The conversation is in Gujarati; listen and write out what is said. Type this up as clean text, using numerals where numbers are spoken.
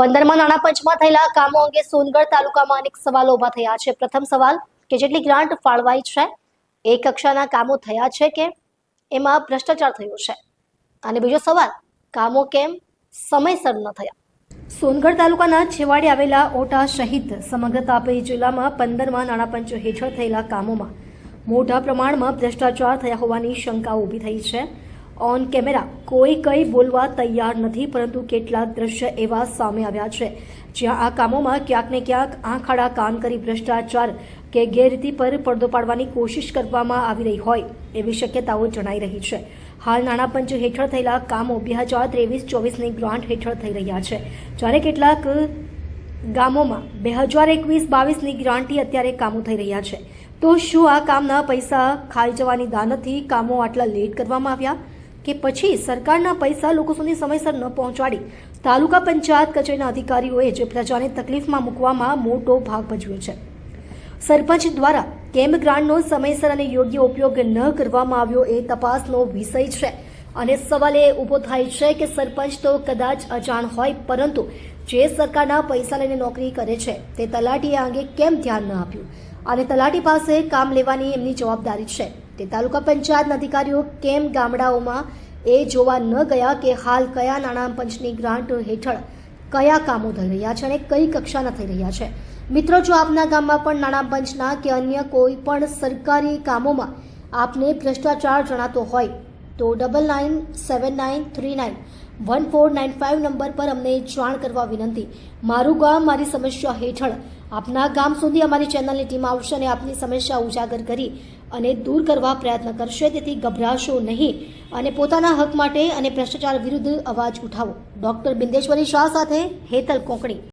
15મા નાણાં પંચમાં થયેલા કામો અંગે સોનગઢ તાલુકામાં અનેક સવાલો ઊભા થયા છે. પ્રથમ સવાલ કે જેટલી ગ્રાન્ટ ફાળવાઈ છે એ કક્ષાના કામો થયા છે કે એમાં ભ્રષ્ટાચાર થયો છે, અને બીજો સવાલ કામો કેમ સમયસર ન થયા. સોનગઢ તાલુકાના છેવાડે આવેલા ઓટા સહિત સમગ્ર તાપી જિલ્લામાં 15મા નાણાં પંચ હેઠળ થયેલા કામોમાં મોટા પ્રમાણમાં ભ્રષ્ટાચાર થયા હોવાની શંકા ઊભી થઈ છે. ઓન કેમેરા કોઈ કંઈ બોલવા તૈયાર નથી, પરંતુ કેટલાક દ્રશ્ય એવા સામે આવ્યા છે જ્યાં આ કામોમાં ક્યાંક ને ક્યાંક આંખ આડા કાન કરી ભ્રષ્ટાચાર કે ગેરરીતિ પર પડદો પાડવાની કોશિશ કરવામાં આવી રહી હોય એવી શક્યતાઓ જણાઈ રહી છે. હાલ નાણાં પંચ હેઠળ થયેલા કામો 2023-24ની ગ્રાન્ટ હેઠળ થઈ રહ્યા છે, જ્યારે કેટલાક ગામોમાં 2021-22ની ગ્રાન્ટથી અત્યારે કામો થઈ રહ્યા છે. તો શું આ કામના પૈસા ખાઈ જવાની દાનતથી કામો આટલા લેટ કરવામાં આવ્યા, કે પછી સરકારના પૈસા લોકો સુધી સમયસર ન પહોંચાડી તાલુકા પંચાયત કચેરીના અધિકારીઓએ જે પ્રજાને તકલીફમાં મૂકવામાં મોટો ભાગ ભજવ્યો છે? સરપંચ દ્વારા કેમ ગ્રાન્ટનો સમયસર અને યોગ્ય ઉપયોગ ન કરવામાં આવ્યો એ તપાસનો વિષય છે. અને સવાલ એ ઊભો થાય છે કે સરપંચ તો કદાચ અજાણ હોય, પરંતુ જે સરકારના પૈસા લઈને નોકરી કરે છે તે તલાટીએ આ અંગે કેમ ધ્યાન ન આપ્યું, અને તલાટી પાસે કામ લેવાની એમની જવાબદારી છે. તે તાલુકા પંચાયતના અધિકારીઓ કેમ ગામડાઓમાં એ જોવા ન ગયા કે હાલ કયા નાણાં પંચની ગ્રાન્ટ હેઠળ કયા કામો થઈ રહ્યા છે અને કઈ કક્ષાના થઈ રહ્યા છે. મિત્રો, જો આપના ગામમાં પણ નાણાં પંચના કે અન્ય કોઈ પણ સરકારી કામોમાં આપને ભ્રષ્ટાચાર જણાતો હોય તો 9979391495 નંબર પર અમને જાણ કરવા વિનંતી. મારું ગામ મારી સમસ્યા હેઠળ આપના ગામ સુધી અમારી ચેનલની ટીમ આવશે અને આપની સમસ્યા ઉજાગર કરી અને દૂર કરવા પ્રયત્ન કરશે. તેથી ગભરાશો નહીં અને પોતાના હક માટે અને ભ્રષ્ટાચાર વિરુદ્ધ અવાજ ઉઠાવો. ડોક્ટર બિંદેશ્વરી શાહ સાથે હેતલ કોંકણી.